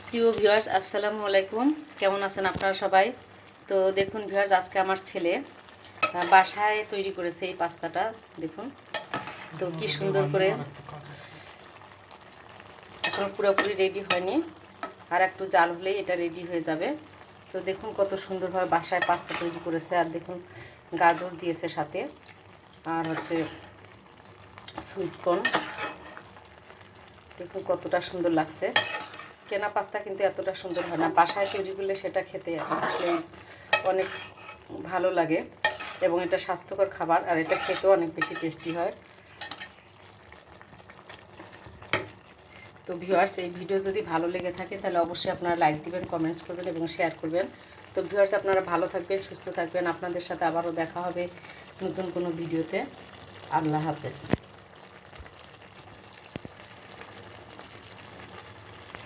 প্রিয় ভিউয়ার্স, আসসালামু আলাইকুম। কেমন আছেন আপনারা সবাই? তো দেখুন ভিউয়ার্স, আজকে আমার ছেলে বাসায় তৈরি করেছে এই পাস্তাটা। দেখুন তো কি সুন্দর করে, এখনো পুরোপুরি রেডি হয়নি, আর একটু জাল হলেই এটা রেডি হয়ে যাবে। তো দেখুন কত সুন্দরভাবে বাসায় পাস্তা তৈরি করেছে। আর দেখুন গাজর দিয়েছে সাথে, আর হচ্ছে সুইট কর্ন। দেখুন কতটা সুন্দর লাগছে। কেনা পাস্তা কিন্তু এতটা সুন্দর হয় না, বাসায় তৈরি করলে সেটা খেতে আসলে অনেক ভালো লাগে এবং এটা স্বাস্থ্যকর খাবার, আর এটা খেতেও অনেক বেশি টেস্টি হয়। তো ভিউয়ার্স, এই ভিডিও যদি ভালো লেগে থাকে তাহলে অবশ্যই আপনারা লাইক দিবেন, কমেন্টস করবেন এবং শেয়ার করবেন। তো ভিউয়ার্স, আপনারা ভালো থাকবেন, সুস্থ থাকবেন। আপনাদের সাথে আবারও দেখা হবে নতুন কোনো ভিডিওতে। আল্লাহ হাফেজ।